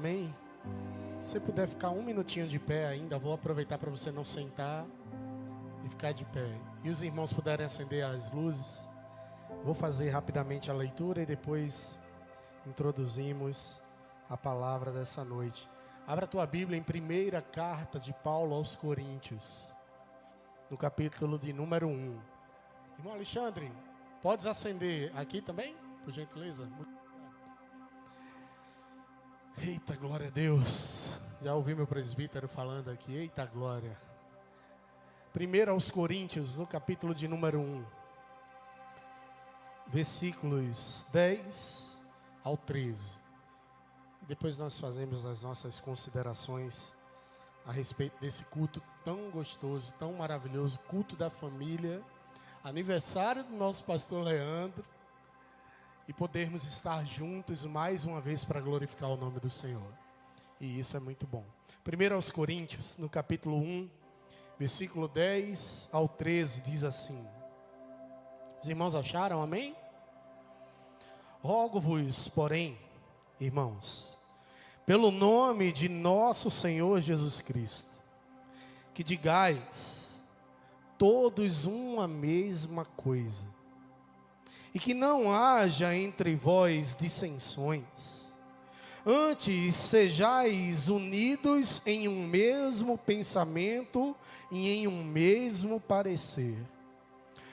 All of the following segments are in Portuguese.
amém? Se você puder ficar um minutinho de pé ainda, vou aproveitar para você não sentar e ficar de pé. E os irmãos puderem acender as luzes. Vou fazer rapidamente a leitura e depois introduzimos a palavra dessa noite. Abra a tua Bíblia em primeira carta de Paulo aos Coríntios, no capítulo de número 1. Irmão Alexandre, podes acender aqui também, por gentileza? Eita, glória a Deus. Já ouvi meu presbítero falando aqui, eita glória. Primeiro aos Coríntios, no capítulo de número 1, versículos 10 ao 13. Depois nós fazemos as nossas considerações a respeito desse culto tão gostoso, tão maravilhoso, culto da família, aniversário do nosso pastor Leandro, e podermos estar juntos mais uma vez para glorificar o nome do Senhor. E isso é muito bom. Primeiro aos Coríntios, no capítulo 1, versículo 10 ao 13, diz assim. Os irmãos acharam, amém? Rogo-vos, porém, irmãos, pelo nome de nosso Senhor Jesus Cristo, que digais todos uma mesma coisa, e que não haja entre vós dissensões, antes sejais unidos em um mesmo pensamento e em um mesmo parecer.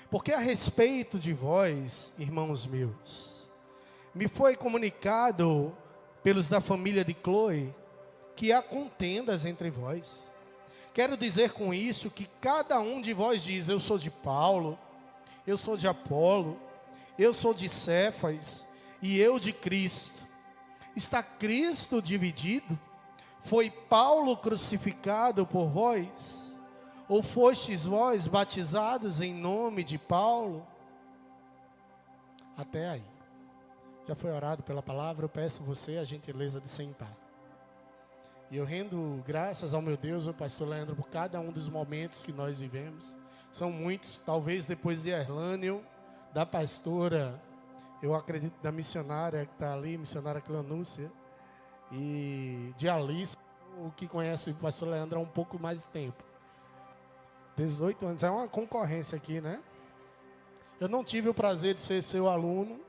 Porque a respeito de vós, irmãos meus, me foi comunicado pelos da família de Cloe, que há contendas entre vós. Quero dizer com isso que cada um de vós diz: eu sou de Paulo, eu sou de Apolo, eu sou de Cefas e eu de Cristo. Está Cristo dividido? Foi Paulo crucificado por vós? Ou fostes vós batizados em nome de Paulo? Até aí. Já foi orado pela palavra? Eu peço você a gentileza de sentar. E eu rendo graças ao meu Deus, ao pastor Leandro, por cada um dos momentos que nós vivemos. São muitos, talvez depois de Erlânio, da pastora, eu acredito, da missionária que está ali, missionária Cleonúcia, e de Alice, o que conhece o pastor Leandro há um pouco mais de tempo. 18 anos, é uma concorrência aqui, né? Eu não tive o prazer de ser seu aluno,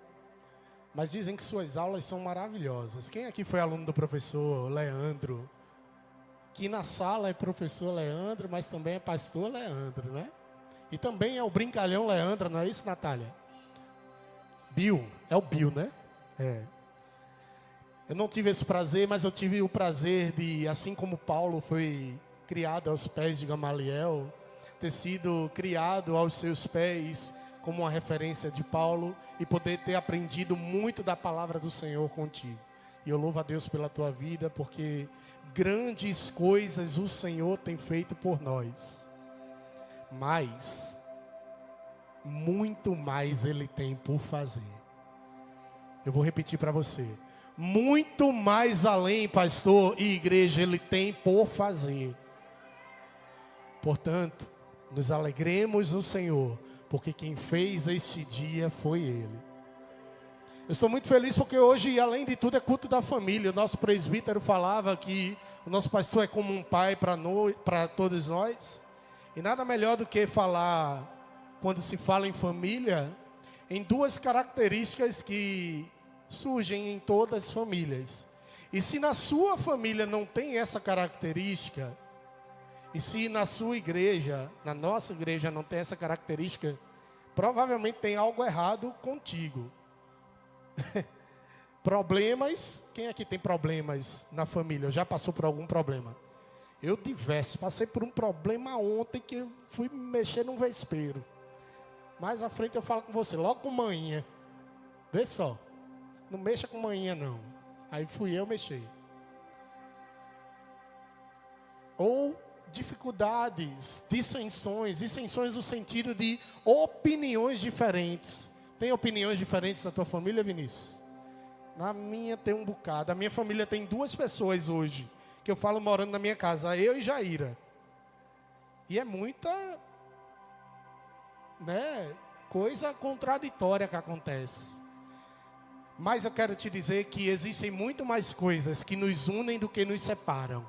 mas dizem que suas aulas são maravilhosas. Quem aqui foi aluno do professor Leandro? Que na sala é professor Leandro, mas também é pastor Leandro, né? E também é o brincalhão Leandro, não é isso, Natália? Bill, é o Bill, né? É. Eu não tive esse prazer, mas eu tive o prazer de, assim como Paulo foi criado aos pés de Gamaliel, ter sido criado aos seus pés como uma referência de Paulo e poder ter aprendido muito da palavra do Senhor contigo. E eu louvo a Deus pela tua vida, porque grandes coisas o Senhor tem feito por nós. Mas, muito mais Ele tem por fazer. Eu vou repetir para você. Muito mais além, pastor e igreja, Ele tem por fazer. Portanto, nos alegremos no Senhor, porque quem fez este dia foi Ele. Eu estou muito feliz porque hoje, além de tudo, é culto da família. O nosso presbítero falava que o nosso pastor é como um pai para todos nós. E nada melhor do que falar, quando se fala em família, em duas características que surgem em todas as famílias. E se na sua família não tem essa característica, e se na sua igreja, na nossa igreja não tem essa característica, provavelmente tem algo errado contigo. Problemas, quem aqui tem problemas na família? Já passou por algum problema? Eu diversos, passei por um problema ontem que eu fui mexer num vespeiro. Mais à frente eu falo com você, logo com manhã. Vê só, não mexa com manhã não. Aí fui eu mexer. Ou dificuldades, dissensões no sentido de opiniões diferentes. Tem opiniões diferentes na tua família, Vinícius? Na minha tem um bocado. A minha família tem 2 pessoas hoje que eu falo morando na minha casa, eu e Jaira. E é muita, né, coisa contraditória que acontece. Mas eu quero te dizer que existem muito mais coisas que nos unem do que nos separam.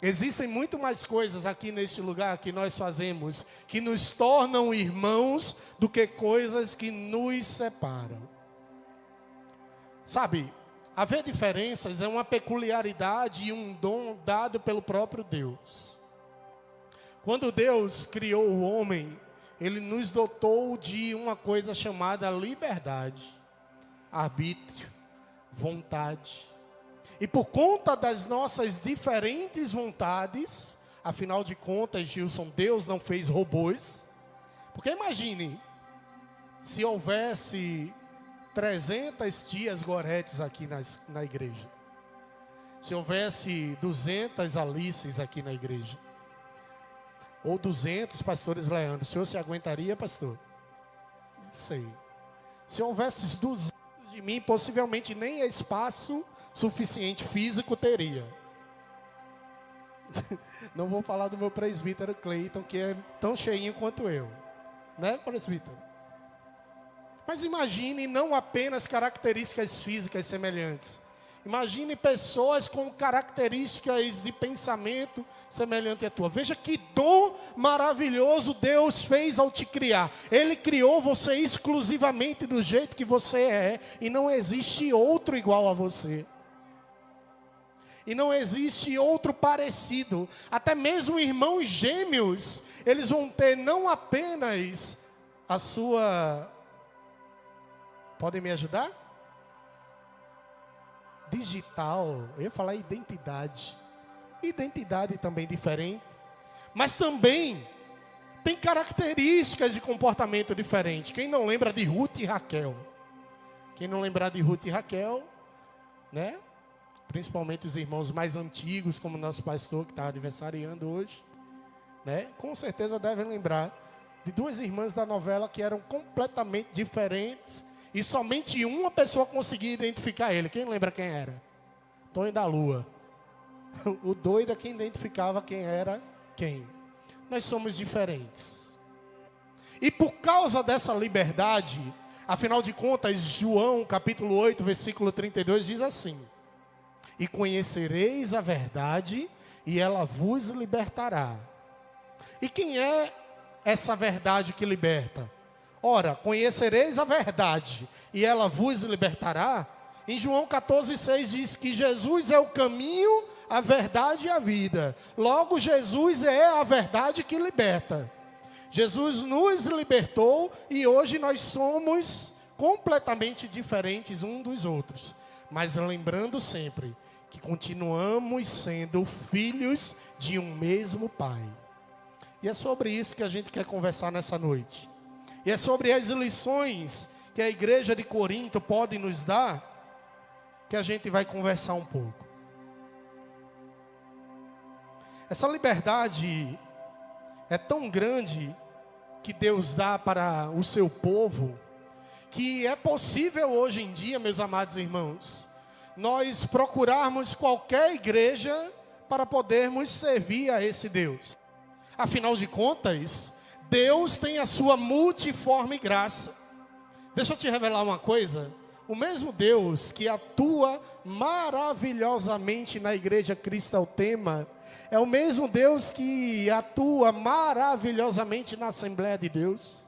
Existem muito mais coisas aqui neste lugar que nós fazemos que nos tornam irmãos do que coisas que nos separam. Sabe, haver diferenças é uma peculiaridade e um dom dado pelo próprio Deus. Quando Deus criou o homem, Ele nos dotou de uma coisa chamada liberdade, arbítrio, vontade. E por conta das nossas diferentes vontades, afinal de contas, Gilson, Deus não fez robôs. Porque imagine, se houvesse 300 tias Goretes aqui na igreja. Se houvesse 200 Alices aqui na igreja. Ou 200 pastores Leandro. O senhor se aguentaria, pastor? Não sei. Se houvesse 200 de mim, possivelmente nem espaço suficiente físico teria. Não vou falar do meu presbítero Cleiton, que é tão cheinho quanto eu. Né, presbítero? Mas imagine não apenas características físicas semelhantes. Imagine pessoas com características de pensamento semelhante à tua. Veja que dom maravilhoso Deus fez ao te criar. Ele criou você exclusivamente do jeito que você é. E não existe outro igual a você. E não existe outro parecido. Até mesmo irmãos gêmeos, eles vão ter não apenas a sua... Podem me ajudar? Digital, eu ia falar identidade. Identidade também diferente. Mas também tem características de comportamento diferente. Quem não lembra de Ruth e Raquel? Quem não lembrar de Ruth e Raquel, né? Principalmente os irmãos mais antigos, como o nosso pastor que está aniversariando hoje, né? Com certeza devem lembrar de duas irmãs da novela que eram completamente diferentes. E somente uma pessoa conseguia identificar ele. Quem lembra quem era? Tonho da Lua. O doido é quem identificava quem era quem. Nós somos diferentes. E por causa dessa liberdade, afinal de contas, João capítulo 8, versículo 32 diz assim: e conhecereis a verdade, e ela vos libertará. E quem é essa verdade que liberta? Ora, conhecereis a verdade, e ela vos libertará. Em João 14,6 diz que Jesus é o caminho, a verdade e a vida. Logo, Jesus é a verdade que liberta. Jesus nos libertou e hoje nós somos completamente diferentes uns dos outros. Mas lembrando sempre que continuamos sendo filhos de um mesmo Pai. E é sobre isso que a gente quer conversar nessa noite. E é sobre as lições que a igreja de Corinto pode nos dar, que a gente vai conversar um pouco. Essa liberdade é tão grande que Deus dá para o seu povo, que é possível hoje em dia, meus amados irmãos, nós procurarmos qualquer igreja para podermos servir a esse Deus. Afinal de contas, Deus tem a sua multiforme graça. Deixa eu te revelar uma coisa. O mesmo Deus que atua maravilhosamente na igreja Cristo é o tema, é o mesmo Deus que atua maravilhosamente na Assembleia de Deus.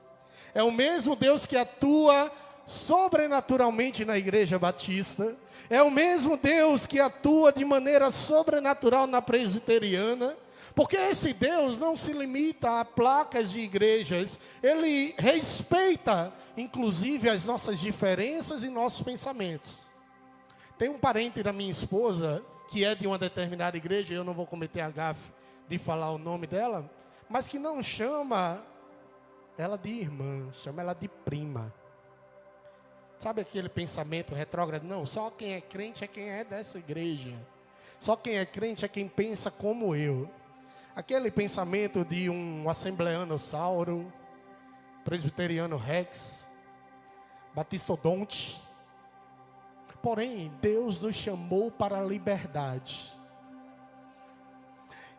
É o mesmo Deus que atua sobrenaturalmente na Igreja Batista. É o mesmo Deus que atua de maneira sobrenatural na Presbiteriana. Porque esse Deus não se limita a placas de igrejas. Ele respeita, inclusive, as nossas diferenças e nossos pensamentos. Tem um parente da minha esposa, que é de uma determinada igreja, eu não vou cometer a gafe de falar o nome dela, mas que não chama ela de irmã, chama ela de prima. Sabe aquele pensamento retrógrado? Não, só quem é crente é quem é dessa igreja. Só quem é crente é quem pensa como eu. Aquele pensamento de um assembleano Sauro, presbiteriano Rex, batistodonte. Porém, Deus nos chamou para a liberdade.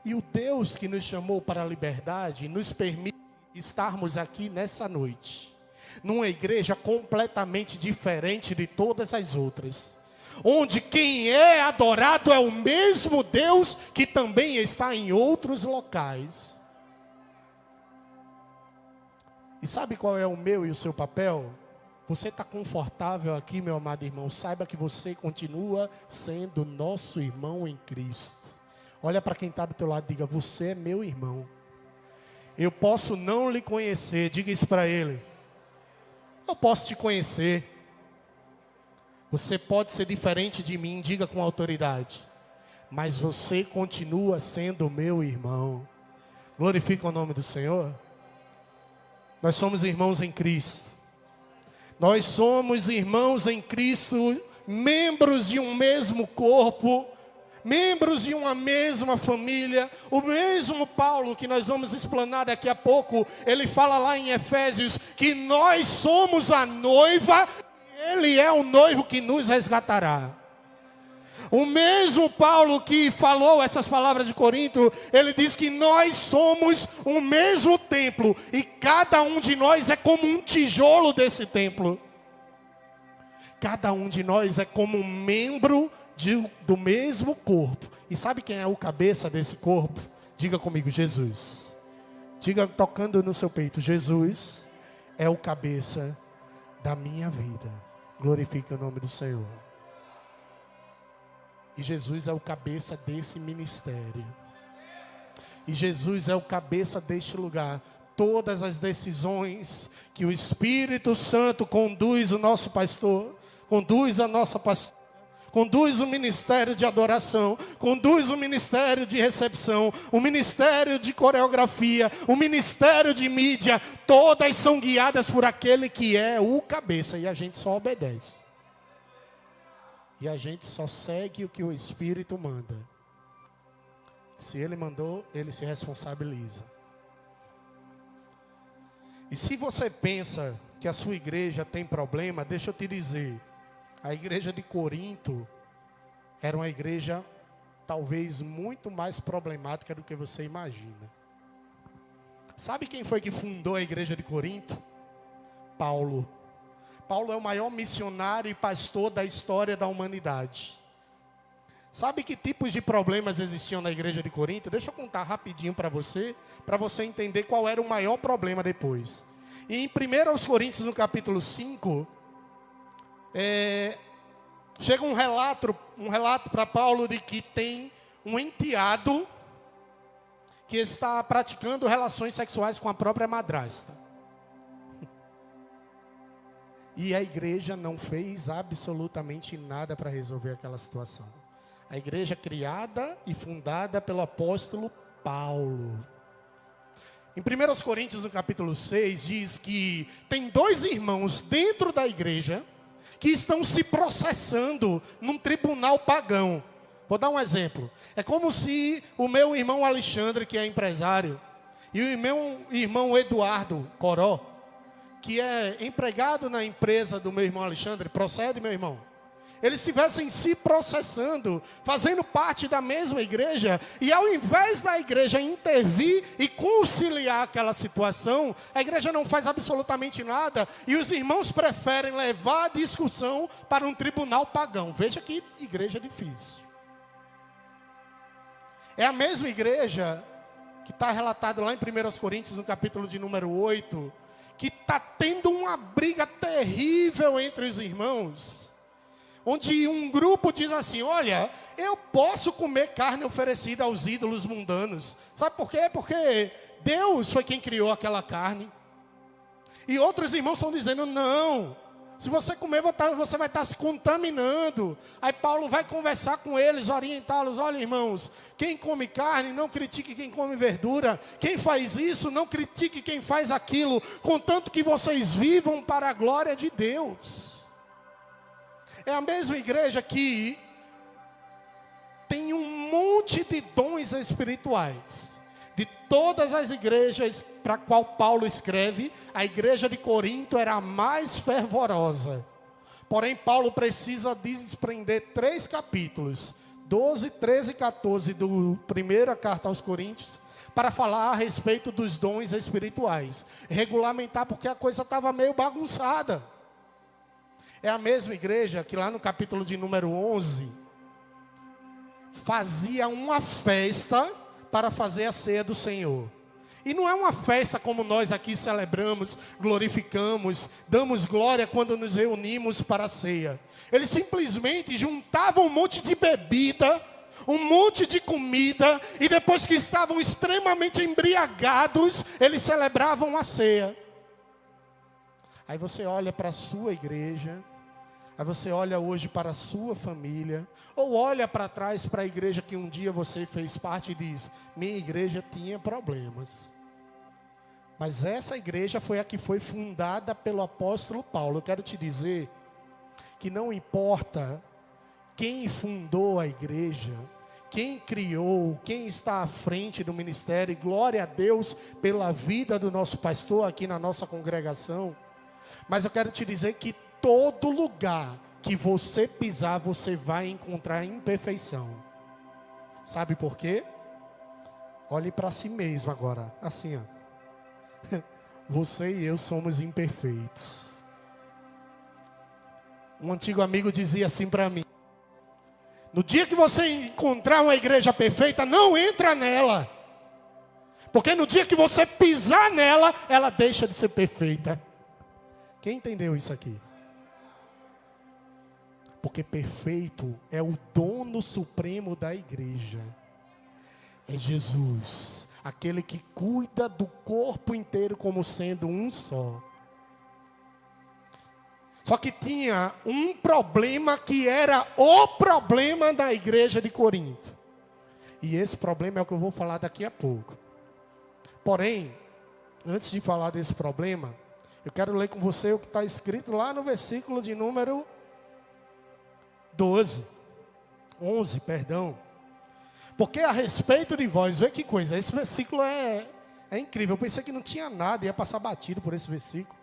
E o Deus que nos chamou para a liberdade nos permite estarmos aqui nessa noite. numa igreja completamente diferente de todas as outras, onde quem é adorado é o mesmo Deus que também está em outros locais. E sabe qual é o meu e o seu papel? Você está confortável aqui, meu amado irmão? Saiba que você continua sendo nosso irmão em Cristo. Olha para quem está do teu lado e diga: você é meu irmão. Eu posso não lhe conhecer, diga isso para ele. Eu posso te conhecer. Você pode ser diferente de mim, diga com autoridade. Mas você continua sendo meu irmão. Glorifica o nome do Senhor. Nós somos irmãos em Cristo. Nós somos irmãos em Cristo, membros de um mesmo corpo, membros de uma mesma família. O mesmo Paulo que nós vamos explanar daqui a pouco, ele fala lá em Efésios que nós somos a noiva, ele é o noivo que nos resgatará. O mesmo Paulo que falou essas palavras de Corinto, ele diz que nós somos o mesmo templo e cada um de nós é como um tijolo desse templo. Cada um de nós é como um membro do mesmo corpo. E sabe quem é o cabeça desse corpo? Diga comigo: Jesus. Diga tocando no seu peito: Jesus é o cabeça da minha vida. Glorifique o nome do Senhor. E Jesus é o cabeça desse ministério. E Jesus é o cabeça deste lugar. Todas as decisões que o Espírito Santo conduz o nosso pastor, conduz a nossa pastora, conduz o ministério de adoração, conduz o ministério de recepção, o ministério de coreografia, o ministério de mídia, todas são guiadas por aquele que é o cabeça, e a gente só obedece. E a gente só segue o que o Espírito manda. Se ele mandou, ele se responsabiliza. E se você pensa que a sua igreja tem problema, deixa eu te dizer. A igreja de Corinto era uma igreja talvez muito mais problemática do que você imagina. Sabe quem foi que fundou a igreja de Corinto? Paulo. Paulo é o maior missionário e pastor da história da humanidade. Sabe que tipos de problemas existiam na igreja de Corinto? Deixa eu contar rapidinho para você entender qual era o maior problema depois. E em 1 Coríntios, no capítulo 5, chega um relato para Paulo de que tem um enteado que está praticando relações sexuais com a própria madrasta. E a igreja não fez absolutamente nada para resolver aquela situação. A igreja criada e fundada pelo apóstolo Paulo. Em 1 Coríntios, no capítulo 6, diz que tem 2 irmãos dentro da igreja que estão se processando num tribunal pagão. Vou dar um exemplo. É como se o meu irmão Alexandre, que é empresário, e o meu irmão Eduardo Coró, que é empregado na empresa do meu irmão Alexandre, procede, meu irmão? Eles estivessem se processando, fazendo parte da mesma igreja, e ao invés da igreja intervir e conciliar aquela situação, a igreja não faz absolutamente nada, e os irmãos preferem levar a discussão para um tribunal pagão. Veja que igreja difícil. É a mesma igreja que está relatado lá em 1 Coríntios, no capítulo de número 8, que está tendo uma briga terrível entre os irmãos, onde um grupo diz assim: olha, eu posso comer carne oferecida aos ídolos mundanos. Sabe por quê? Porque Deus foi quem criou aquela carne. E outros irmãos estão dizendo: não, se você comer, você vai estar se contaminando. Aí Paulo vai conversar com eles, orientá-los: olha, irmãos, quem come carne, não critique quem come verdura. Quem faz isso, não critique quem faz aquilo, contanto que vocês vivam para a glória de Deus. É a mesma igreja que tem um monte de dons espirituais. De todas as igrejas para a qual Paulo escreve, a igreja de Corinto era a mais fervorosa. Porém, Paulo precisa desprender 3 capítulos, 12, 13 e 14 do primeira carta aos Coríntios, para falar a respeito dos dons espirituais. Regulamentar porque a coisa estava meio bagunçada. É a mesma igreja que lá no capítulo de número 11, fazia uma festa para fazer a ceia do Senhor. E não é uma festa como nós aqui celebramos, glorificamos, damos glória quando nos reunimos para a ceia. Eles simplesmente juntavam um monte de bebida, um monte de comida, e depois que estavam extremamente embriagados, eles celebravam a ceia. Aí você olha para a sua igreja, aí você olha hoje para a sua família, ou olha para trás para a igreja que um dia você fez parte e diz: minha igreja tinha problemas. Mas essa igreja foi a que foi fundada pelo apóstolo Paulo. Eu quero te dizer que não importa quem fundou a igreja, quem criou, quem está à frente do ministério, glória a Deus pela vida do nosso pastor aqui na nossa congregação. Mas eu quero te dizer que todo lugar que você pisar, você vai encontrar imperfeição. Sabe por quê? Olhe para si mesmo agora, assim, ó. Você e eu somos imperfeitos. Um antigo amigo dizia assim para mim: no dia que você encontrar uma igreja perfeita, não entra nela. Porque no dia que você pisar nela, ela deixa de ser perfeita. Quem entendeu isso aqui? Porque perfeito é o dono supremo da igreja. É Jesus, aquele que cuida do corpo inteiro como sendo um só. Só que tinha um problema que era o problema da igreja de Corinto. E esse problema é o que eu vou falar daqui a pouco. Porém, antes de falar desse problema, eu quero ler com você o que está escrito lá no versículo de número 11, perdão. Porque a respeito de vós, vê que coisa, esse versículo é incrível. Eu pensei que não tinha nada, ia passar batido por esse versículo.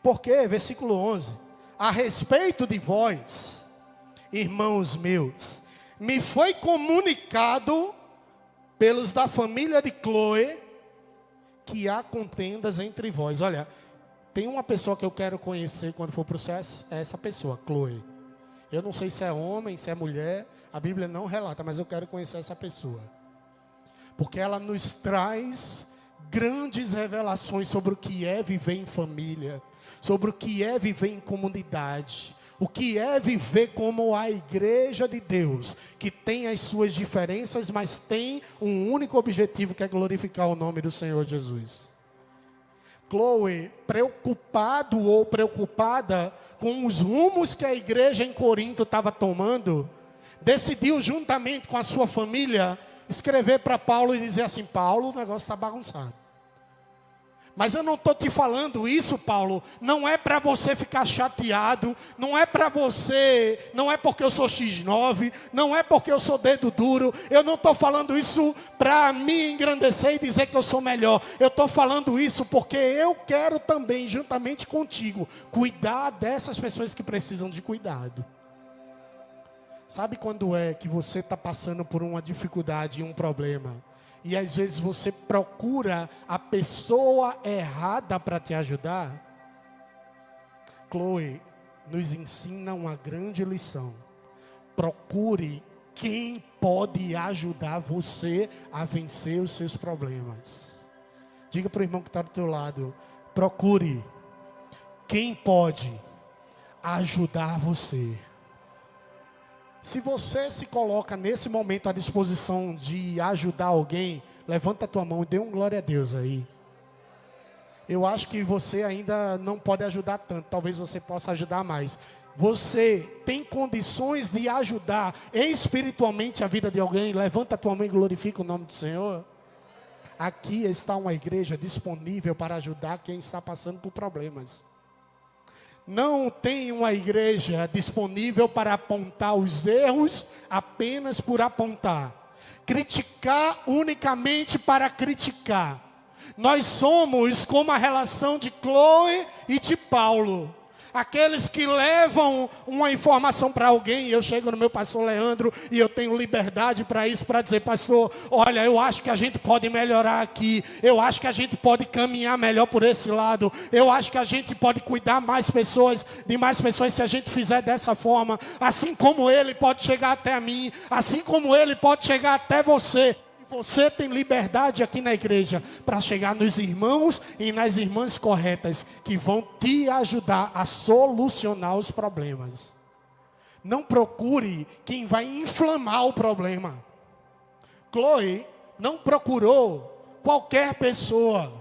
Porque, versículo 11, a respeito de vós, irmãos meus, me foi comunicado pelos da família de Cloe, que há contendas entre vós. Olha, tem uma pessoa que eu quero conhecer quando for para o céu, é essa pessoa, Cloe. Eu não sei se é homem, se é mulher, a Bíblia não relata, mas eu quero conhecer essa pessoa. Porque ela nos traz grandes revelações sobre o que é viver em família, sobre o que é viver em comunidade, o que é viver como a igreja de Deus, que tem as suas diferenças, mas tem um único objetivo, que é glorificar o nome do Senhor Jesus. Chloe, preocupado ou preocupada com os rumos que a igreja em Corinto estava tomando, decidiu juntamente com a sua família escrever para Paulo e dizer assim: Paulo, o negócio está bagunçado. Mas eu não estou te falando isso, Paulo, não é para você ficar chateado, não é para você, não é porque eu sou X9, não é porque eu sou dedo duro, eu não estou falando isso para me engrandecer e dizer que eu sou melhor, eu estou falando isso porque eu quero também, juntamente contigo, cuidar dessas pessoas que precisam de cuidado. Sabe quando é que você está passando por uma dificuldade e um problema? E às vezes você procura a pessoa errada para te ajudar? Chloe nos ensina uma grande lição. Procure quem pode ajudar você a vencer os seus problemas. Diga para o irmão que está do teu lado: procure quem pode ajudar você. Se você se coloca nesse momento à disposição de ajudar alguém, levanta a tua mão e dê um glória a Deus aí. Eu acho que você ainda não pode ajudar tanto, talvez você possa ajudar mais. Você tem condições de ajudar espiritualmente a vida de alguém? Levanta a tua mão e glorifica o nome do Senhor. Aqui está uma igreja disponível para ajudar quem está passando por problemas. Não tem uma igreja disponível para apontar os erros apenas por apontar. Criticar unicamente para criticar. Nós somos como a relação de Chloe e de Paulo. aqueles que levam uma informação para alguém. Eu chego no meu pastor Leandro e eu tenho liberdade para isso, para dizer: pastor, olha, eu acho que a gente pode melhorar aqui, eu acho que a gente pode caminhar melhor por esse lado, eu acho que a gente pode cuidar de mais pessoas se a gente fizer dessa forma. Assim como ele pode chegar até mim, assim como ele pode chegar até você. Você tem liberdade aqui na igreja para chegar nos irmãos e nas irmãs corretas que vão te ajudar a solucionar os problemas. Não procure quem vai inflamar o problema. Chloe não procurou qualquer pessoa.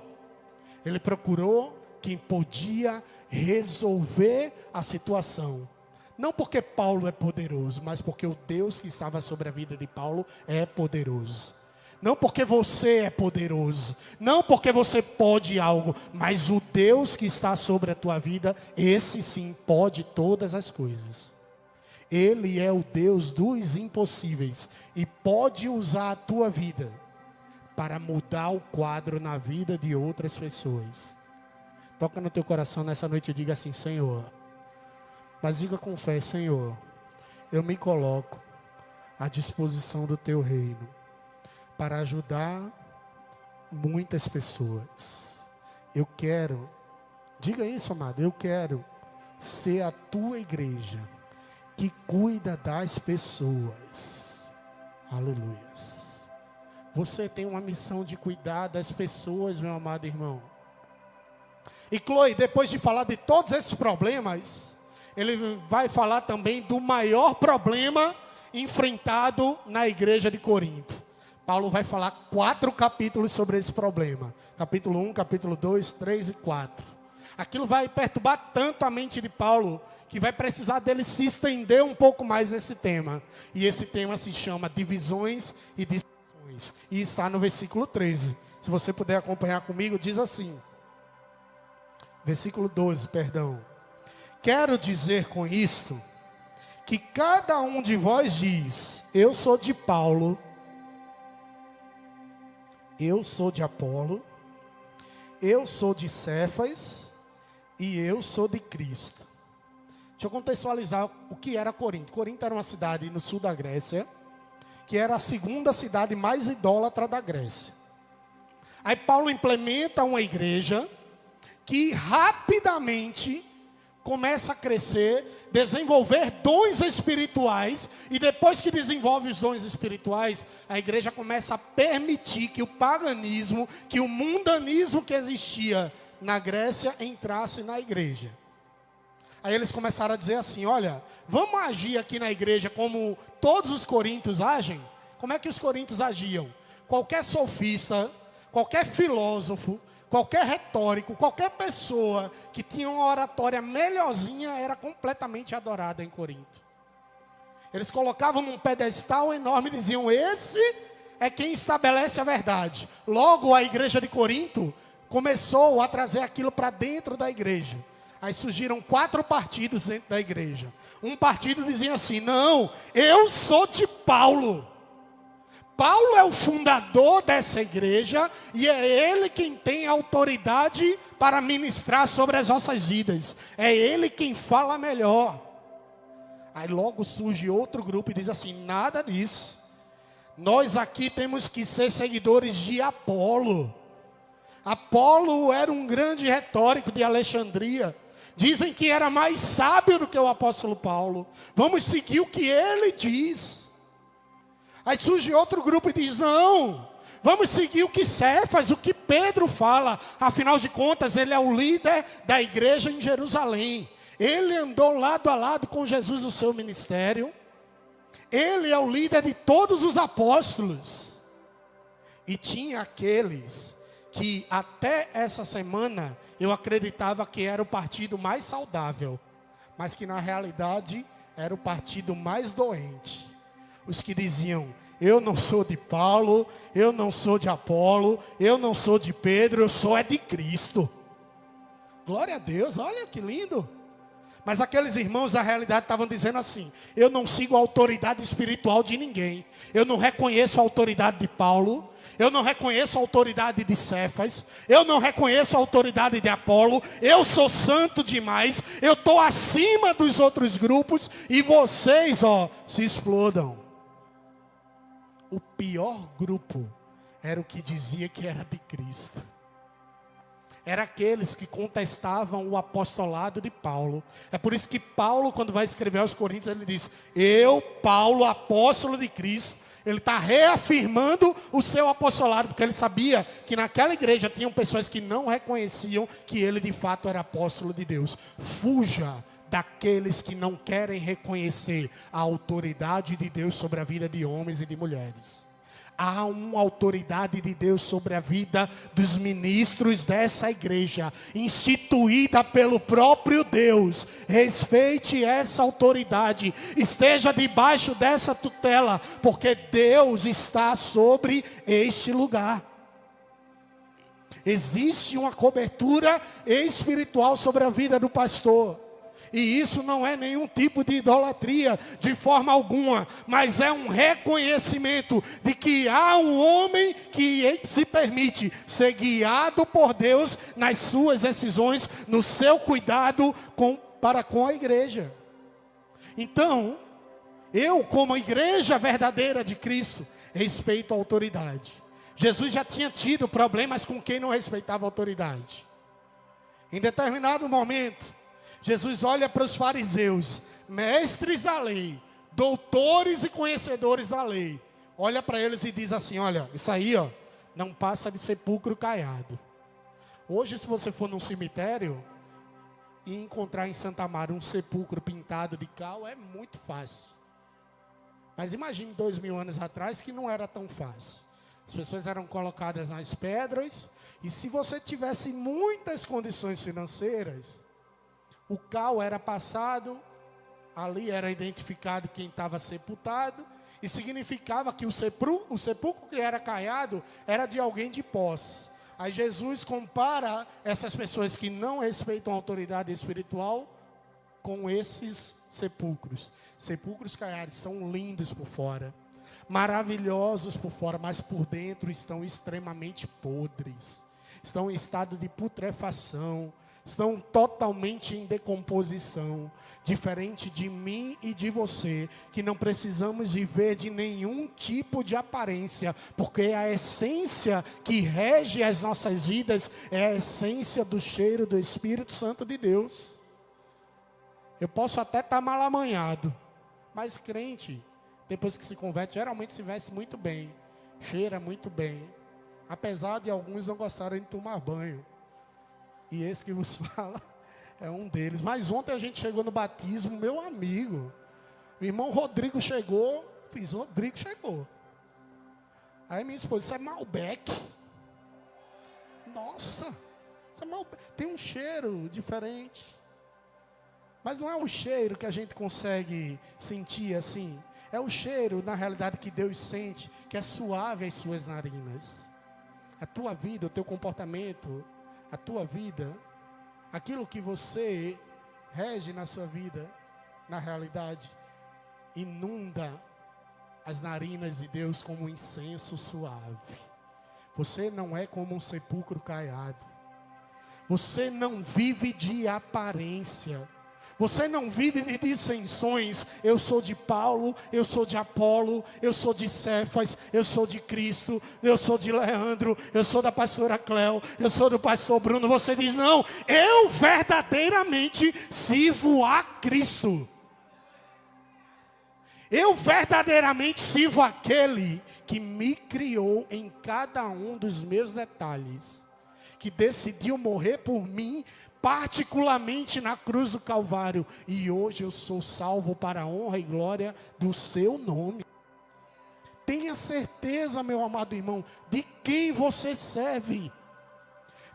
Ele procurou quem podia resolver a situação. Não porque Paulo é poderoso, mas porque o Deus que estava sobre a vida de Paulo é poderoso. Não porque você é poderoso, não porque você pode algo, mas o Deus que está sobre a tua vida, esse sim pode todas as coisas. Ele é o Deus dos impossíveis e pode usar a tua vida para mudar o quadro na vida de outras pessoas. Toca no teu coração nessa noite e diga assim: Senhor, mas diga com fé: Senhor, eu me coloco à disposição do teu reino para ajudar muitas pessoas. Eu quero, diga isso, amado, eu quero ser a tua igreja que cuida das pessoas. Aleluias. Você tem uma missão de cuidar das pessoas, meu amado irmão. E Chloe, depois de falar de todos esses problemas, ele vai falar também do maior problema enfrentado na igreja de Corinto. Paulo vai falar 4 capítulos sobre esse problema. Capítulo 1, capítulo 2, 3 e 4. Aquilo vai perturbar tanto a mente de Paulo, que vai precisar dele se estender um pouco mais nesse tema. E esse tema se chama divisões e discussões. E está no versículo 13. Se você puder acompanhar comigo, diz assim. Versículo 12, perdão. Quero dizer com isto, que cada um de vós diz: eu sou de Paulo, eu sou de Apolo, eu sou de Cefas e eu sou de Cristo. Deixa eu contextualizar o que era Corinto. Corinto era uma cidade no sul da Grécia, que era a segunda cidade mais idólatra da Grécia. Aí Paulo implementa uma igreja que rapidamente começa a crescer, desenvolver dons espirituais, e depois que desenvolve os dons espirituais, a igreja começa a permitir que o paganismo, que o mundanismo que existia na Grécia entrasse na igreja. Aí eles começaram a dizer assim: olha, vamos agir aqui na igreja como todos os coríntios agem? Como é que os coríntios agiam? Qualquer sofista, qualquer filósofo, qualquer retórico, qualquer pessoa que tinha uma oratória melhorzinha era completamente adorada em Corinto. Eles colocavam num pedestal enorme e diziam: esse é quem estabelece a verdade. Logo a igreja de Corinto começou a trazer aquilo para dentro da igreja. Aí surgiram 4 partidos dentro da igreja. Um partido dizia assim: não, eu sou de Paulo. Paulo é o fundador dessa igreja e é ele quem tem autoridade para ministrar sobre as nossas vidas. É ele quem fala melhor. Aí logo surge outro grupo e diz assim: nada disso. Nós aqui temos que ser seguidores de Apolo. Apolo era um grande retórico de Alexandria. Dizem que era mais sábio do que o apóstolo Paulo. Vamos seguir o que ele diz. Aí surge outro grupo e diz: não, vamos seguir o que Cefas, o que Pedro fala. Afinal de contas, ele é o líder da igreja em Jerusalém. Ele andou lado a lado com Jesus no seu ministério. Ele é o líder de todos os apóstolos. E tinha aqueles que até essa semana eu acreditava que era o partido mais saudável, mas que na realidade era o partido mais doente. Os que diziam: eu não sou de Paulo, eu não sou de Apolo, eu não sou de Pedro, eu sou de Cristo. Glória a Deus, olha que lindo. Mas aqueles irmãos, na realidade, estavam dizendo assim: eu não sigo a autoridade espiritual de ninguém. Eu não reconheço a autoridade de Paulo. Eu não reconheço a autoridade de Cefas. Eu não reconheço a autoridade de Apolo. Eu sou santo demais. Eu estou acima dos outros grupos. E vocês, se explodam. O pior grupo era o que dizia que era de Cristo. Era aqueles que contestavam o apostolado de Paulo. É por isso que Paulo, quando vai escrever aos Coríntios, ele diz: eu, Paulo, apóstolo de Cristo. Ele está reafirmando o seu apostolado, porque ele sabia que naquela igreja tinham pessoas que não reconheciam que ele de fato era apóstolo de Deus. Fuja daqueles que não querem reconhecer a autoridade de Deus sobre a vida de homens e de mulheres. Há uma autoridade de Deus sobre a vida dos ministros dessa igreja, instituída pelo próprio Deus. Respeite essa autoridade, esteja debaixo dessa tutela, porque Deus está sobre este lugar. Existe uma cobertura espiritual sobre a vida do pastor. E isso não é nenhum tipo de idolatria, de forma alguma. Mas é um reconhecimento de que há um homem que se permite ser guiado por Deus nas suas decisões, no seu cuidado para com a igreja. Então, eu como igreja verdadeira de Cristo, respeito a autoridade. Jesus já tinha tido problemas com quem não respeitava a autoridade. Em determinado momento, Jesus olha para os fariseus, mestres da lei, doutores e conhecedores da lei. Olha para eles e diz assim: olha, isso aí não passa de sepulcro caiado. Hoje, se você for num cemitério e encontrar em Santa Maria um sepulcro pintado de cal, é muito fácil. Mas imagine 2000 anos atrás que não era tão fácil. As pessoas eram colocadas nas pedras, e se você tivesse muitas condições financeiras, o cal era passado, ali era identificado quem estava sepultado, e significava que o sepulcro que era caiado era de alguém de posse. Aí Jesus compara essas pessoas que não respeitam a autoridade espiritual com esses sepulcros. Sepulcros caiados são lindos por fora, maravilhosos por fora, mas por dentro estão extremamente podres, estão em estado de putrefação, estão totalmente em decomposição. Diferente de mim e de você, que não precisamos viver de nenhum tipo de aparência, porque a essência que rege as nossas vidas é a essência do cheiro do Espírito Santo de Deus. Eu posso até estar mal amanhado, mas crente, depois que se converte, geralmente se veste muito bem, cheira muito bem, apesar de alguns não gostarem de tomar banho. E esse que vos fala é um deles. Mas ontem a gente chegou no batismo, meu amigo. O irmão Rodrigo chegou, Rodrigo chegou. Aí minha esposa: isso é Malbec. Nossa, isso é Malbec. Tem um cheiro diferente. Mas não é um cheiro que a gente consegue sentir assim. É o cheiro, na realidade, que Deus sente, que é suave às suas narinas. A tua vida, o teu comportamento, a tua vida, aquilo que você rege na sua vida, na realidade, inunda as narinas de Deus como um incenso suave. Você não é como um sepulcro caiado. Você não vive de aparência. Você não vive de dissensões. Eu sou de Paulo, eu sou de Apolo, eu sou de Cefas, eu sou de Cristo, eu sou de Leandro, eu sou da pastora Cléo, eu sou do pastor Bruno. Você diz: não, eu verdadeiramente sirvo a Cristo. Eu verdadeiramente sirvo aquele que me criou em cada um dos meus detalhes, que decidiu morrer por mim, particularmente na cruz do Calvário, e hoje eu sou salvo para a honra e glória do seu nome. Tenha certeza, meu amado irmão, de quem você serve.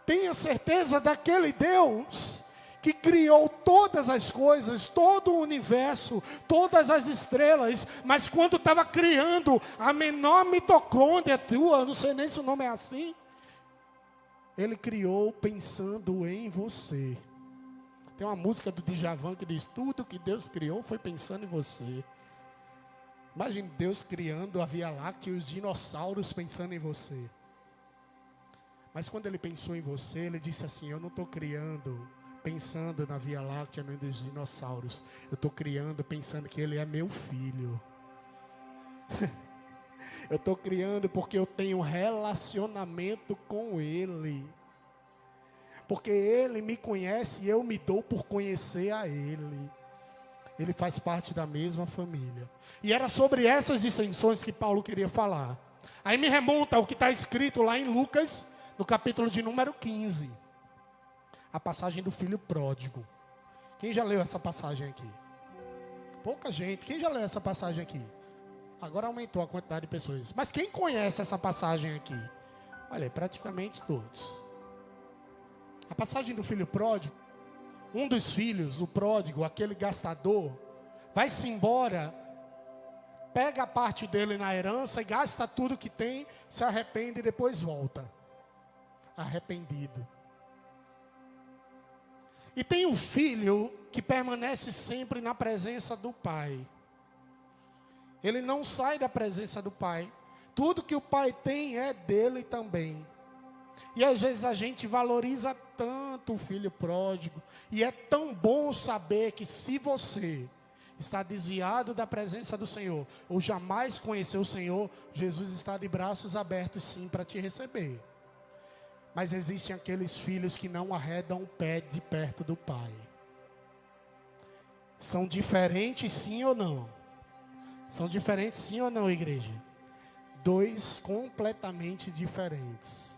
Tenha certeza daquele Deus que criou todas as coisas, todo o universo, todas as estrelas, mas quando estava criando a menor mitocôndria tua, não sei nem se o nome é assim, Ele criou pensando em você. Tem uma música do Djavan que diz: tudo que Deus criou foi pensando em você. Imagine Deus criando a Via Láctea e os dinossauros pensando em você. Mas quando Ele pensou em você, Ele disse assim: eu não estou criando pensando na Via Láctea nem dos dinossauros. Eu estou criando pensando que Ele é meu filho. Eu estou criando porque eu tenho relacionamento com Ele. Porque Ele me conhece e eu me dou por conhecer a Ele. Ele faz parte da mesma família. E era sobre essas distinções que Paulo queria falar. Aí me remonta ao que está escrito lá em Lucas, no capítulo de número 15. A passagem do filho pródigo. Quem já leu essa passagem aqui? Pouca gente. Quem já leu essa passagem aqui? Agora aumentou a quantidade de pessoas. Mas quem conhece essa passagem aqui? Olha, praticamente todos. A passagem do filho pródigo. Um dos filhos, o pródigo, aquele gastador, vai-se embora, pega a parte dele na herança e gasta tudo que tem, se arrepende e depois volta. Arrependido. E tem um filho que permanece sempre na presença do pai. Ele não sai da presença do pai. Tudo que o pai tem é dele também. E às vezes a gente valoriza tanto o filho pródigo. E é tão bom saber que se você está desviado da presença do Senhor, ou jamais conheceu o Senhor, Jesus está de braços abertos sim para te receber. Mas existem aqueles filhos que não arredam o pé de perto do pai. São diferentes sim ou não? São diferentes sim ou não, igreja? Dois completamente diferentes.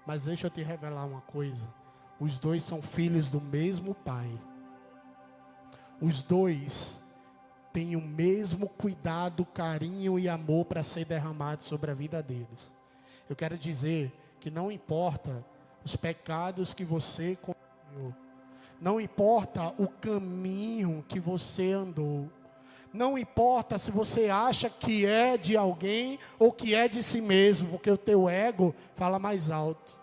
Mas deixa eu te revelar uma coisa. Os dois são filhos do mesmo pai. Os dois têm o mesmo cuidado, carinho e amor para ser derramado sobre a vida deles. Eu quero dizer que não importa os pecados que você cometeu. Não importa o caminho que você andou. Não importa se você acha que é de alguém ou que é de si mesmo, porque o teu ego fala mais alto.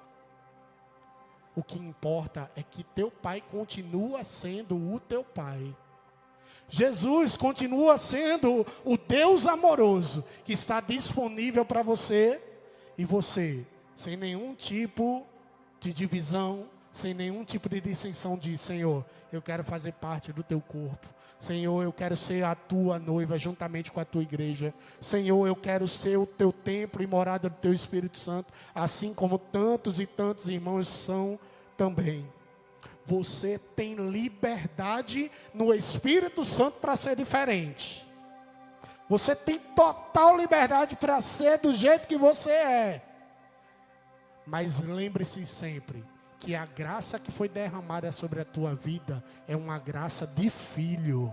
O que importa é que teu pai continua sendo o teu pai. Jesus continua sendo o Deus amoroso que está disponível para você e você, sem nenhum tipo de divisão, sem nenhum tipo de dissensão, diz: Senhor, eu quero fazer parte do teu corpo. Senhor, eu quero ser a tua noiva juntamente com a tua igreja. Senhor, eu quero ser o teu templo e morada do teu Espírito Santo, assim como tantos e tantos irmãos são também. Você tem liberdade no Espírito Santo para ser diferente. Você tem total liberdade para ser do jeito que você é. Mas lembre-se sempre que a graça que foi derramada sobre a tua vida é uma graça de filho.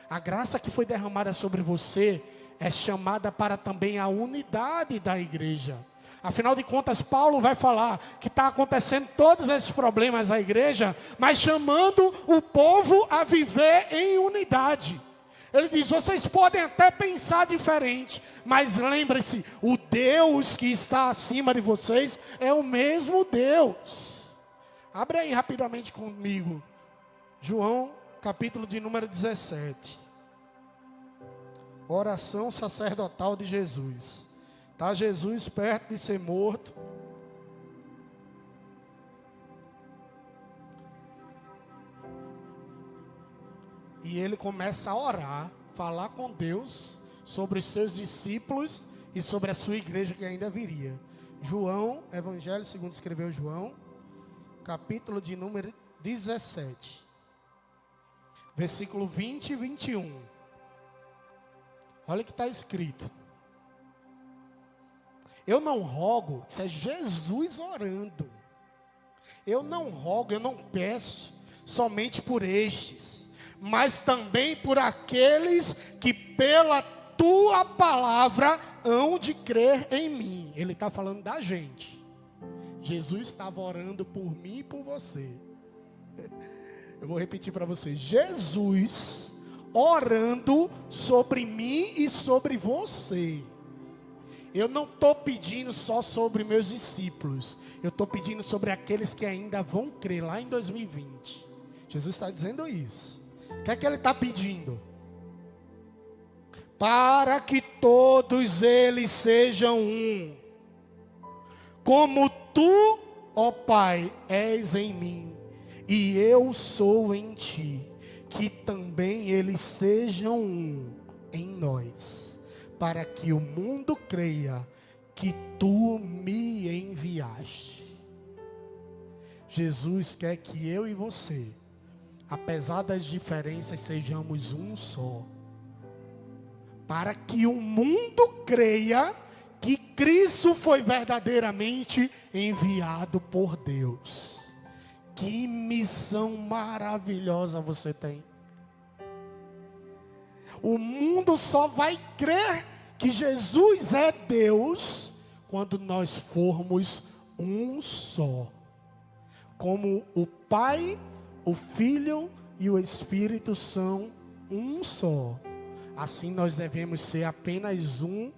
A graça que foi derramada sobre você é chamada para também a unidade da igreja. Afinal de contas, Paulo vai falar que está acontecendo todos esses problemas à igreja, mas chamando o povo a viver em unidade. Ele diz: vocês podem até pensar diferente, mas lembre-se, o Deus que está acima de vocês é o mesmo Deus. Abre aí rapidamente comigo, João, capítulo de número 17. Oração sacerdotal de Jesus. Está Jesus perto de ser morto. E ele começa a orar, falar com Deus sobre os seus discípulos e sobre a sua igreja que ainda viria. João, Evangelho segundo escreveu João, capítulo de número 17, versículo 20 e 21. Olha o que está escrito. Eu não rogo, isso é Jesus orando. Eu não rogo, eu não peço somente por estes, mas também por aqueles que pela tua palavra hão de crer em mim. Ele está falando da gente. Jesus estava orando por mim e por você. Eu vou repetir para você. Jesus orando sobre mim e sobre você. Eu não estou pedindo só sobre meus discípulos. Eu estou pedindo sobre aqueles que ainda vão crer lá em 2020. Jesus está dizendo isso. O que é que ele está pedindo? Para que todos eles sejam um, como tu, ó Pai, és em mim, e eu sou em ti, que também eles sejam um em nós, para que o mundo creia que tu me enviaste. Jesus quer que eu e você, apesar das diferenças, sejamos um só, para que o mundo creia que Cristo foi verdadeiramente enviado por Deus. Que missão maravilhosa você tem. O mundo só vai crer que Jesus é Deus quando nós formos um só. Como o Pai, o Filho e o Espírito são um só. Assim nós devemos ser apenas um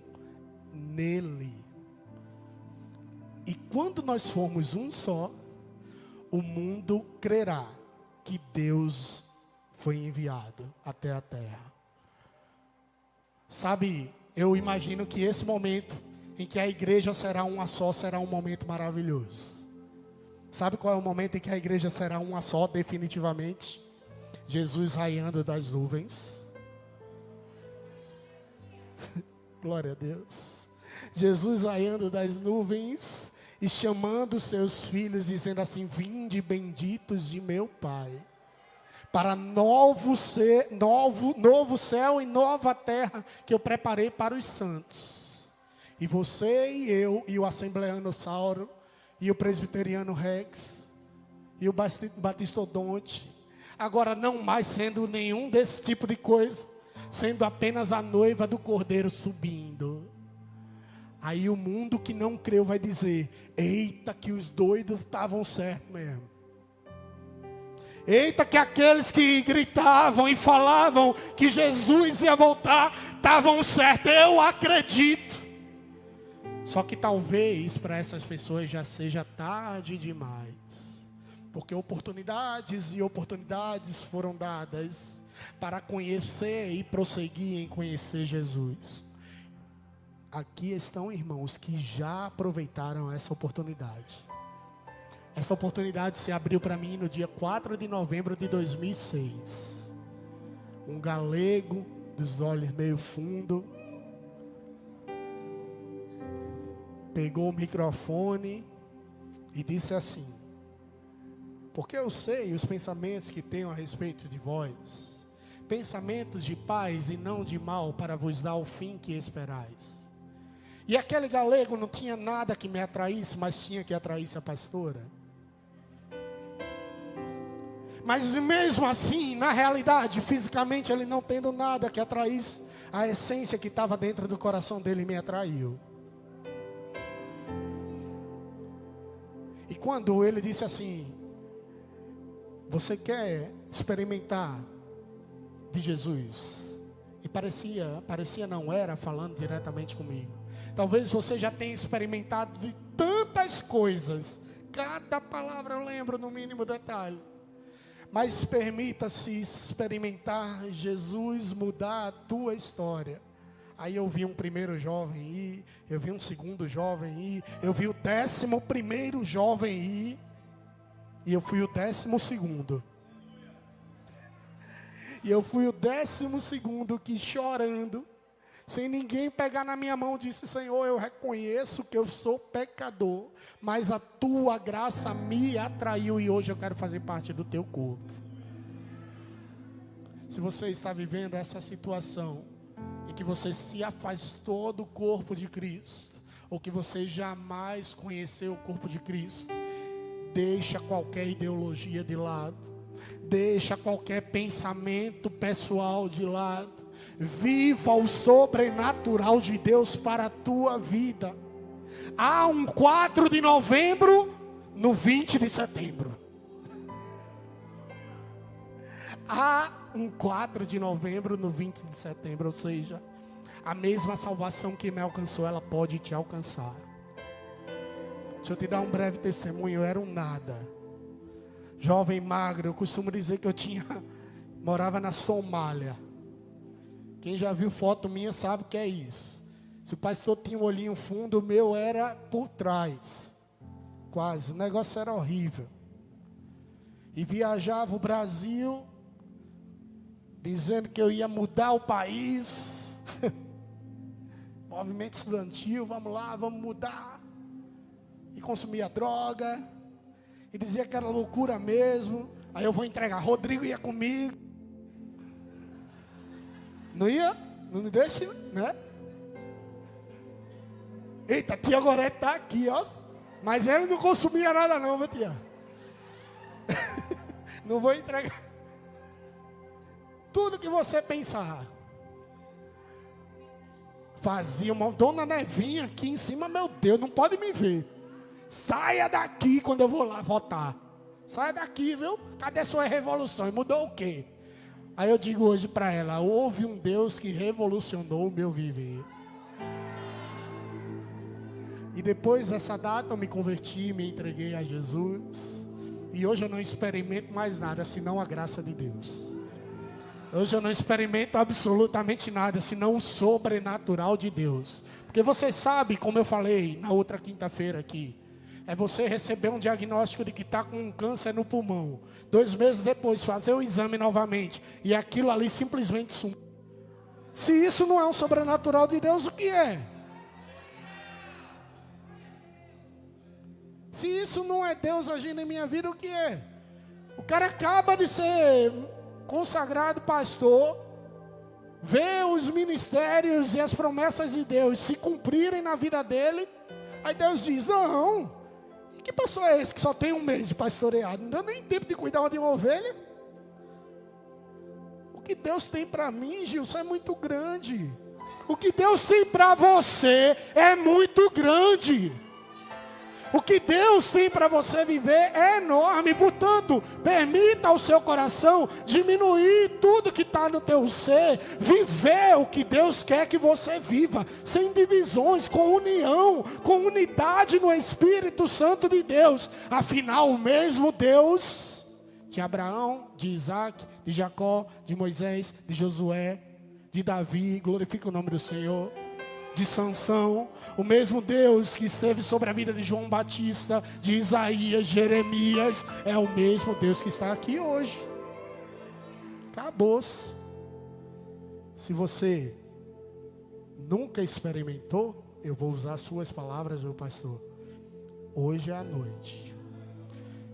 nele. E quando nós formos um só, o mundo crerá que Deus foi enviado até a terra. Sabe, eu imagino que esse momento em que a igreja será uma só, será um momento maravilhoso. Sabe qual é o momento em que a igreja será uma só definitivamente? Jesus raiando das nuvens. Glória a Deus. Jesus raiando das nuvens e chamando seus filhos, dizendo assim: vinde benditos de meu Pai, para novo céu e nova terra que eu preparei para os santos. E você e eu, e o assembleano Sauro, e o presbiteriano Rex, e o batistodonte, agora não mais sendo nenhum desse tipo de coisa, sendo apenas a noiva do Cordeiro subindo. Aí o mundo que não creu vai dizer: eita, que os doidos estavam certos mesmo. Eita, que aqueles que gritavam e falavam que Jesus ia voltar, estavam certos. Eu acredito. Só que talvez para essas pessoas já seja tarde demais. Porque oportunidades e oportunidades foram dadas para conhecer e prosseguir em conhecer Jesus. Aqui estão irmãos que já aproveitaram essa oportunidade. Essa oportunidade se abriu para mim no dia 4 de novembro de 2006. Um galego, dos olhos meio fundo, pegou o microfone e disse assim: porque eu sei os pensamentos que tenho a respeito de vós, pensamentos de paz e não de mal, para vos dar o fim que esperais. E aquele galego não tinha nada que me atraísse, mas tinha que atraísse a pastora. Mas mesmo assim, na realidade, fisicamente, ele não tendo nada que atraísse, a essência que estava dentro do coração dele me atraiu. E quando ele disse assim: você quer experimentar de Jesus? E parecia não era falando diretamente comigo. Talvez você já tenha experimentado de tantas coisas. Cada palavra eu lembro no mínimo detalhe. Mas permita-se experimentar Jesus mudar a tua história. Aí eu vi um primeiro jovem ir, eu vi um segundo jovem ir, eu vi o 11º jovem ir, e eu fui o 12º. E eu fui o 12º que, chorando, sem ninguém pegar na minha mão, disse: Senhor, eu reconheço que eu sou pecador, mas a tua graça me atraiu e hoje eu quero fazer parte do teu corpo. Se você está vivendo essa situação em que você se afastou do corpo de Cristo, ou que você jamais conheceu o corpo de Cristo, deixa qualquer ideologia de lado, deixa qualquer pensamento pessoal de lado. Viva o sobrenatural de Deus para a tua vida. Há um 4 de novembro no 20 de setembro. Há um 4 de novembro no 20 de setembro. Ou seja, a mesma salvação que me alcançou, ela pode te alcançar. Deixa eu te dar um breve testemunho. Eu era um nada. jovem magro. Eu costumo dizer que eu morava na Somália. Quem já viu foto minha sabe o que é isso. Se o pastor tinha um olhinho fundo, o meu era por trás. Quase, o negócio era horrível. E viajava o Brasil, dizendo que eu ia mudar o país. Movimento estudantil, vamos lá, vamos mudar. E consumia droga. E dizia que era loucura mesmo. Aí eu vou entregar. Rodrigo ia comigo. Não ia? Não me deixa, né? Eita, tia Gorete está aqui, ó. Mas ele não consumia nada não, viu, tia? Não vou entregar. Tudo que você pensar. Fazia uma dona Nevinha aqui em cima, meu Deus, não pode me ver. Saia daqui quando eu vou lá votar. Saia daqui, viu? Cadê sua revolução? E mudou o quê? Aí eu digo hoje para ela, houve um Deus que revolucionou o meu viver. E depois dessa data eu me converti, me entreguei a Jesus. E hoje eu não experimento mais nada, senão a graça de Deus. Hoje eu não experimento absolutamente nada, senão o sobrenatural de Deus. Porque você sabe, como eu falei na outra quinta-feira aqui, é você receber um diagnóstico de que está com um câncer no pulmão. 2 meses depois, fazer o exame novamente. E aquilo ali simplesmente sumiu. Se isso não é um sobrenatural de Deus, o que é? Se isso não é Deus agindo em minha vida, o que é? O cara acaba de ser consagrado pastor, vê os ministérios e as promessas de Deus se cumprirem na vida dele. Aí Deus diz, não, que pastor é esse que só tem 1 mês de pastoreado? Não dá nem tempo de cuidar de uma ovelha. O que Deus tem para mim, Gilson, é muito grande. O que Deus tem para você é muito grande. O que Deus tem para você viver é enorme. Portanto, permita ao seu coração diminuir tudo que está no teu ser. Viver o que Deus quer que você viva. Sem divisões, com união, com unidade no Espírito Santo de Deus. Afinal, o mesmo Deus de Abraão, de Isaac, de Jacó, de Moisés, de Josué, de Davi, glorifica o nome do Senhor, de Sansão, o mesmo Deus que esteve sobre a vida de João Batista, de Isaías, Jeremias, é o mesmo Deus que está aqui hoje. Acabou-se. Se você nunca experimentou, eu vou usar suas palavras, meu pastor. Hoje é a noite.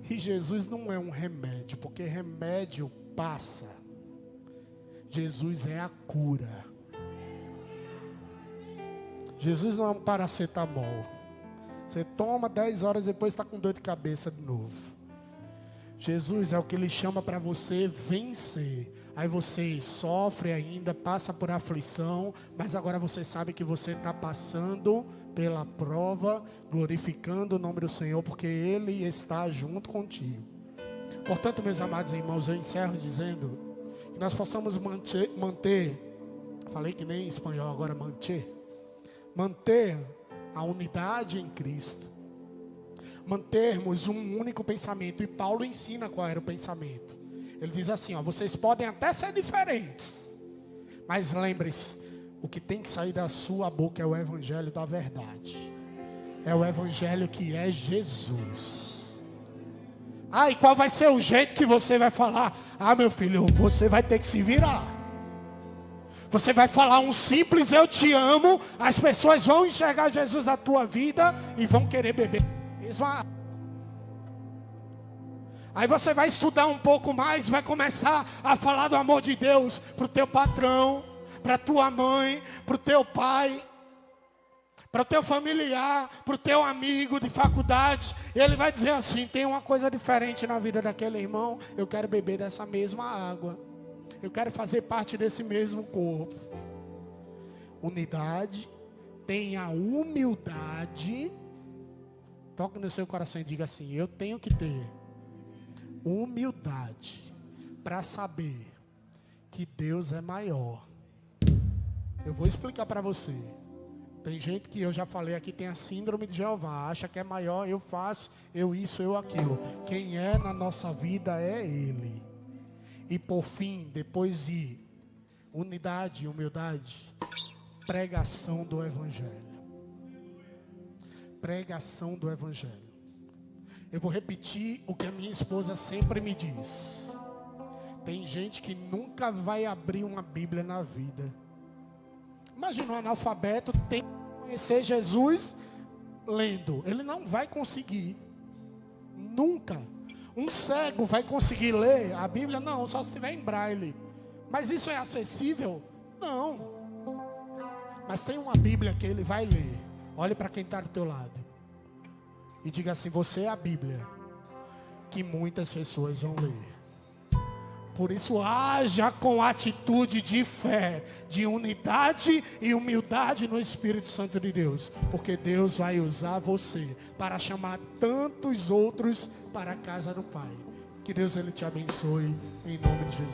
E Jesus não é um remédio, porque remédio passa. Jesus é a cura. Jesus não é um paracetamol. Você toma 10 horas depois está com dor de cabeça de novo. Jesus é o que Ele chama para você vencer. Aí você sofre ainda, passa por aflição, mas agora você sabe que você está passando pela prova, glorificando o nome do Senhor, porque Ele está junto contigo. Portanto, meus amados irmãos, eu encerro dizendo que nós possamos manter, falei que nem em espanhol agora, manter a unidade em Cristo, mantermos um único pensamento. E Paulo ensina qual era o pensamento. Ele diz assim, ó, vocês podem até ser diferentes, mas lembre-se, o que tem que sair da sua boca é o evangelho da verdade. É o evangelho que é Jesus. Ah, e qual vai ser o jeito que você vai falar? Ah, meu filho, você vai ter que se virar. Você vai falar um simples eu te amo, as pessoas vão enxergar Jesus na tua vida e vão querer beber. Aí você vai estudar um pouco mais, vai começar a falar do amor de Deus para o teu patrão, para a tua mãe, para o teu pai, para o teu familiar, para o teu amigo de faculdade. E ele vai dizer assim, tem uma coisa diferente na vida daquele irmão, eu quero beber dessa mesma água. Eu quero fazer parte desse mesmo corpo. Unidade, tenha humildade. Toque no seu coração e diga assim, eu tenho que ter humildade para saber que Deus é maior. Eu vou explicar para você. Tem gente que eu já falei aqui, tem a síndrome de Jeová. Acha que é maior, eu faço, eu isso, eu aquilo. Quem é na nossa vida é Ele. E por fim, depois de unidade e humildade, pregação do Evangelho. Pregação do Evangelho. Eu vou repetir o que a minha esposa sempre me diz. Tem gente que nunca vai abrir uma Bíblia na vida. Imagina um analfabeto tem que conhecer Jesus lendo. Ele não vai conseguir. Nunca. Um cego vai conseguir ler a Bíblia? Não, só se estiver em braille. Mas isso é acessível? Não. Mas tem uma Bíblia que ele vai ler. Olhe para quem está do teu lado. E diga assim: você é a Bíblia que muitas pessoas vão ler. Por isso, haja com atitude de fé, de unidade e humildade no Espírito Santo de Deus. Porque Deus vai usar você para chamar tantos outros para a casa do Pai. Que Deus Ele te abençoe, em nome de Jesus.